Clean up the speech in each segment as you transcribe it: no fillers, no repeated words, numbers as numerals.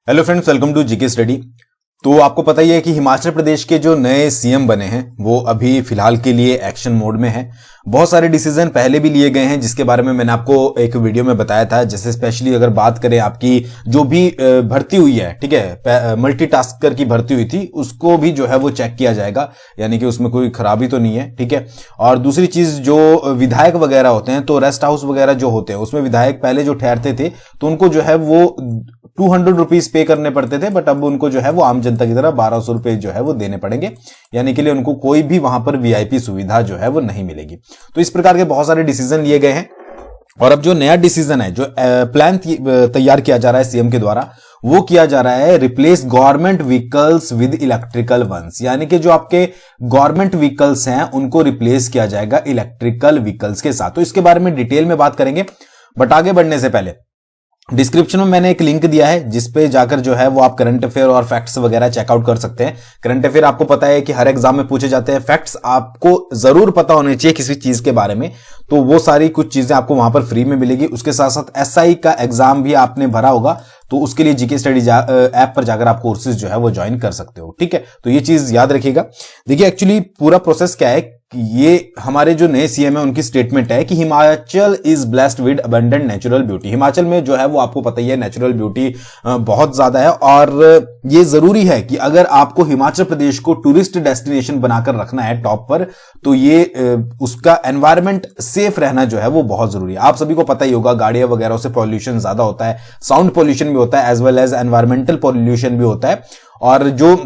Hello friends, welcome to GK study. तो आपको पता ही है कि हिमाचल प्रदेश के जो नए सीएम बने हैं वो अभी फिलहाल के लिए एक्शन मोड में हैं। बहुत सारे डिसीजन पहले भी लिए गए हैं जिसके बारे में मैंने आपको एक वीडियो में बताया था। जैसे स्पेशली अगर बात करें आपकी जो भी भर्ती हुई है, ठीक है, मल्टीटास्कर की भर्ती हुई थी, उसको भी जो है वो चेक किया जाएगा, यानी कि उसमें कोई खराबी तो नहीं है, ठीक है। और दूसरी चीज, जो विधायक वगैरह होते हैं, तो रेस्ट हाउस वगैरह जो होते हैं उसमें विधायक पहले जो ठहरते थे तो उनको जो है वो 200 रुपीज पे करने पड़ते थे, बट अब उनको जो है वो आम जनता की तरह 1200 रुपए जो है वो देने पड़ेंगे, यानी कि लिए उनको कोई भी वहां पर वीआईपी सुविधा जो है वो नहीं मिलेगी। तो इस प्रकार के बहुत सारे डिसीजन लिए गए हैं। और अब जो नया डिसीजन है, जो प्लान तैयार किया जा रहा है सीएम के द्वारा, वो किया जा रहा है replace government vehicles with electrical ones, यानी कि जो आपके गवर्नमेंट व्हीकल्स हैं उनको रिप्लेस किया जाएगा इलेक्ट्रिकल व्हीकल्स के साथ। तो इसके बारे में डिटेल में बात करेंगे, बट आगे बढ़ने से पहले डिस्क्रिप्शन में मैंने एक लिंक दिया है जिसपे जाकर जो है वो आप करंट अफेयर और फैक्ट्स वगैरह चेकआउट कर सकते हैं। करंट अफेयर आपको पता है कि हर एग्जाम में पूछे जाते हैं, फैक्ट्स आपको जरूर पता होने चाहिए किसी चीज के बारे में, तो वो सारी कुछ चीजें आपको वहां पर फ्री में मिलेगी। उसके साथ साथ एसआई का एग्जाम भी आपने भरा होगा, तो उसके लिए जीके स्टडी ऐप पर जाकर आप कोर्सेज जो है वो ज्वाइन कर सकते हो, ठीक है। तो ये चीज याद रखिएगा। देखिए एक्चुअली पूरा प्रोसेस क्या है, ये हमारे जो नए सीएम है उनकी स्टेटमेंट है कि Himachal is blessed with abundant natural beauty. Himachal में जो है वो आपको पता ही है नेचुरल ब्यूटी बहुत ज्यादा है, और ये जरूरी है कि अगर आपको हिमाचल प्रदेश को टूरिस्ट डेस्टिनेशन बनाकर रखना है टॉप पर, तो ये उसका एनवायरमेंट सेफ रहना जो है वो बहुत जरूरी है। आप सभी को पता ही होगा गाड़ियां वगैरह से पॉल्यूशन ज्यादा होता है, साउंड पॉल्यूशन भी होता है, as well as environmental pollution भी होता है, और जो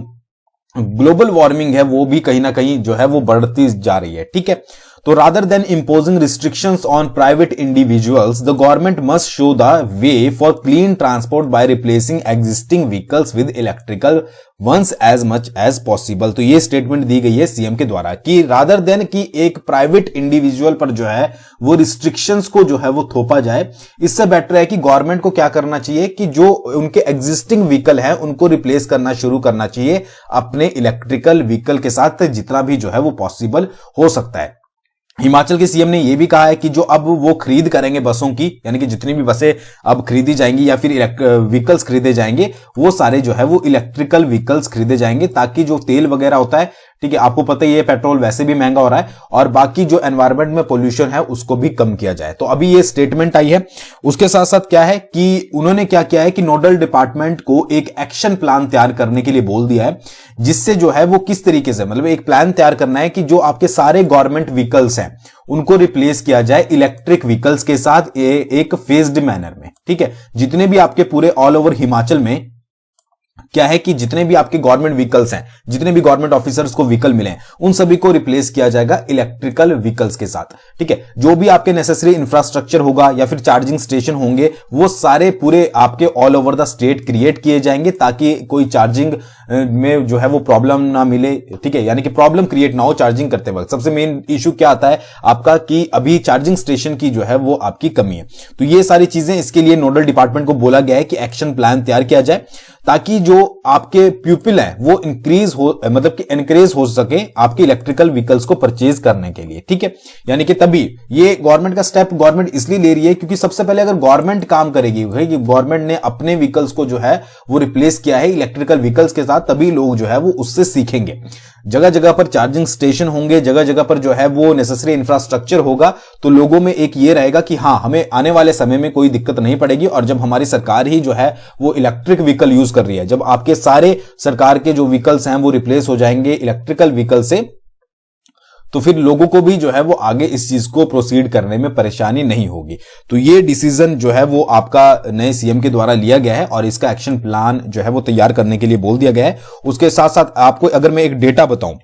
ग्लोबल वार्मिंग है वो भी कहीं ना कहीं जो है वो बढ़ती जा रही है, ठीक है। तो rather than imposing restrictions on private individuals, the government must show the way for clean transport by replacing existing vehicles with electrical ones as much as possible. तो ये स्टेटमेंट दी गई है सीएम के द्वारा कि रादर देन कि एक private individual पर जो है वो रिस्ट्रिक्शंस को जो है वो थोपा जाए, इससे बेटर है कि गवर्नमेंट को क्या करना चाहिए कि जो उनके एग्जिस्टिंग व्हीकल है उनको रिप्लेस करना शुरू करना चाहिए अपने इलेक्ट्रिकल व्हीकल के साथ, जितना भी जो है वो पॉसिबल हो सकता है। हिमाचल के सीएम ने यह भी कहा है कि जो अब वो खरीद करेंगे बसों की, यानी कि जितनी भी बसें अब खरीदी जाएंगी या फिर व्हीकल्स खरीदे जाएंगे, वो सारे जो है वो इलेक्ट्रिकल व्हीकल्स खरीदे जाएंगे, ताकि जो तेल वगैरह होता है, ठीक है, आपको पता ही है पेट्रोल वैसे भी महंगा हो रहा है, और बाकी जो एनवायरनमेंट में पोल्यूशन है उसको भी कम किया जाए। तो अभी ये स्टेटमेंट आई है। उसके साथ साथ क्या है कि उन्होंने क्या किया है कि नोडल डिपार्टमेंट को एक एक्शन प्लान तैयार करने के लिए बोल दिया है, जिससे जो है वो किस तरीके से, मतलब एक प्लान तैयार करना है कि जो आपके सारे गवर्नमेंट व्हीकल्स हैं उनको रिप्लेस किया जाए इलेक्ट्रिक व्हीकल्स के साथ एक फेज्ड मैनर में, ठीक है। जितने भी आपके पूरे ऑल ओवर हिमाचल में क्या है कि जितने भी आपके गवर्नमेंट व्हीकल्स हैं, जितने भी गवर्नमेंट ऑफिसर्स को व्हीकल मिले हैं, उन सभी को रिप्लेस किया जाएगा इलेक्ट्रिकल व्हीकल्स के साथ, ठीक है। जो भी आपके नेसेसरी इंफ्रास्ट्रक्चर होगा या फिर चार्जिंग स्टेशन होंगे, वो सारे पूरे आपके all over the state create किए जाएंगे, ताकि कोई चार्जिंग में जो है वो प्रॉब्लम ना मिले, ठीक है, यानी कि प्रॉब्लम क्रिएट ना हो चार्जिंग करते वक्त। सबसे मेन इशू क्या आता है आपका कि अभी चार्जिंग स्टेशन की जो है वो आपकी कमी है। तो ये सारी चीजें, इसके लिए नोडल डिपार्टमेंट को बोला गया है कि एक्शन प्लान तैयार किया जाए, ताकि जो आपके पीपल है वो इंक्रीज हो, मतलब कि एनकरेज हो सके आपके इलेक्ट्रिकल व्हीकल्स को परचेज करने के लिए, ठीक है। यानी कि तभी ये गवर्नमेंट का स्टेप गवर्नमेंट इसलिए ले रही है क्योंकि सबसे पहले अगर गवर्नमेंट काम करेगी, गवर्नमेंट ने अपने व्हीकल्स को जो है वो रिप्लेस किया है इलेक्ट्रिकल व्हीकल्स के साथ, तभी लोग जो है वो उससे सीखेंगे। जगह जगह पर चार्जिंग स्टेशन होंगे, जगह जगह पर जो है वो नेसेसरी इंफ्रास्ट्रक्चर होगा, तो लोगों में एक ये रहेगा कि हाँ, हमें आने वाले समय में कोई दिक्कत नहीं पड़ेगी। और जब हमारी सरकार ही जो है वो इलेक्ट्रिक व्हीकल यूज कर रही है, जब आपके सारे सरकार के जो व्हीकल्स हैं वो रिप्लेस हो जाएंगे इलेक्ट्रिकल व्हीकल से, तो फिर लोगों को भी जो है वो आगे इस चीज को प्रोसीड करने में परेशानी नहीं होगी। तो ये डिसीजन जो है वो आपका नए सीएम के द्वारा लिया गया है, और इसका एक्शन प्लान जो है वो तैयार करने के लिए बोल दिया गया है। उसके साथ साथ आपको अगर मैं एक डेटा बताऊं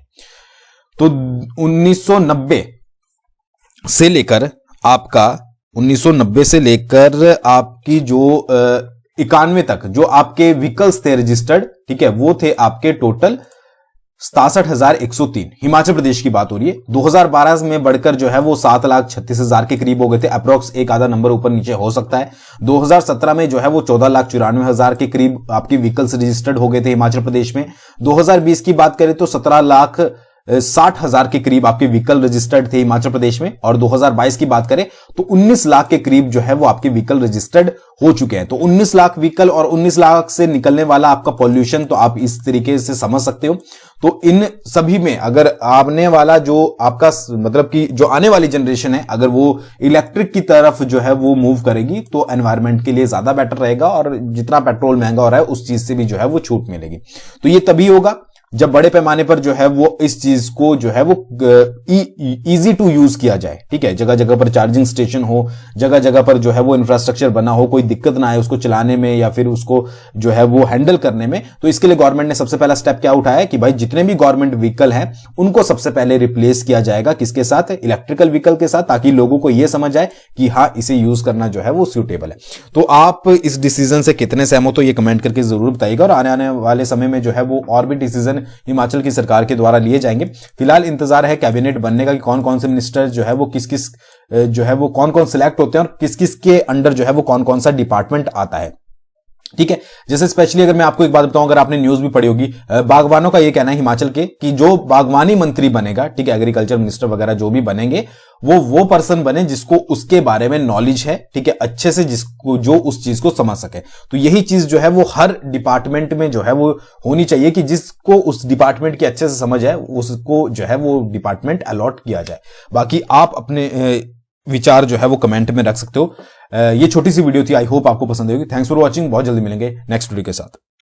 तो 1990 से लेकर आपकी जो 91 तक जो आपके व्हीकल्स थे रजिस्टर्ड, ठीक है, वो थे आपके टोटल 67,103। हिमाचल प्रदेश की बात हो रही है। 2012 में बढ़कर जो है वो 7,36,000 के करीब हो गए थे, अप्रोक्स एक आधा नंबर ऊपर नीचे हो सकता है। 2017 में जो है वो 14,94,000 के करीब आपकी व्हीकल्स रजिस्टर्ड हो गए थे हिमाचल प्रदेश में। 2020 की बात करें तो 60,000 के करीब आपके व्हीकल रजिस्टर्ड थे हिमाचल प्रदेश में, और 2022 की बात करें तो 19 लाख के करीब जो है वो आपके व्हीकल रजिस्टर्ड हो चुके हैं। तो 19 लाख व्हीकल और 19 लाख से निकलने वाला आपका पॉल्यूशन, तो आप इस तरीके से समझ सकते हो। तो इन सभी में अगर आने वाला जो आपका मतलब कि जो आने वाली जनरेशन है, अगर वो इलेक्ट्रिक की तरफ जो है वो मूव करेगी तो एनवायरमेंट के लिए ज्यादा बेटर रहेगा, और जितना पेट्रोल महंगा हो रहा है उस चीज से भी जो है वो छूट मिलेगी। तो ये तभी होगा जब बड़े पैमाने पर जो है वो इस चीज को जो है वो इजी टू यूज किया जाए। ठीक है, जगह जगह पर चार्जिंग स्टेशन हो, जगह जगह पर जो है वो इंफ्रास्ट्रक्चर बना हो, कोई दिक्कत ना आए उसको चलाने में या फिर उसको जो है वो हैंडल करने में। तो इसके लिए गवर्नमेंट ने सबसे पहला स्टेप क्या उठाया कि भाई जितने भी गवर्नमेंट व्हीकल हैं उनको सबसे पहले रिप्लेस किया जाएगा, किसके साथ? इलेक्ट्रिकल व्हीकल के साथ, ताकि लोगों को यह समझ आए कि हाँ इसे यूज करना जो है वो सूटेबल है। तो आप इस डिसीजन से कितने सहमत हो ये कमेंट करके जरूर बताइएगा, और आने वाले समय में जो है वो और भी डिसीजन हिमाचल की सरकार के द्वारा लिए जाएंगे। फिलहाल इंतजार है कैबिनेट बनने का कि कौन कौन से मिनिस्टर जो है वो किस किस जो है वो कौन कौन सिलेक्ट होते हैं और किस किस के अंडर जो है वो कौन कौन सा डिपार्टमेंट आता है। ठीक है, जैसे स्पेशली अगर मैं आपको एक बात बताऊं, अगर आपने न्यूज भी पढ़ी होगी, बागवानों का ये कहना है हिमाचल के कि जो बागवानी मंत्री बनेगा, ठीक है, एग्रीकल्चर मिनिस्टर वगैरह जो भी बनेंगे, वो पर्सन बने जिसको उसके बारे में नॉलेज है, ठीक है, अच्छे से, जिसको जो उस चीज को समझ सके। तो यही चीज जो है वो हर डिपार्टमेंट में जो है वो होनी चाहिए कि जिसको उस डिपार्टमेंट की अच्छे से समझ है उसको जो है वो डिपार्टमेंट अलॉट किया जाए। बाकी आप अपने विचार जो है वो कमेंट में रख सकते हो। ये छोटी सी वीडियो थी, आई होप आपको पसंद होगी। थैंक्स फॉर वॉचिंग, बहुत जल्दी मिलेंगे नेक्स्ट वीडियो के साथ।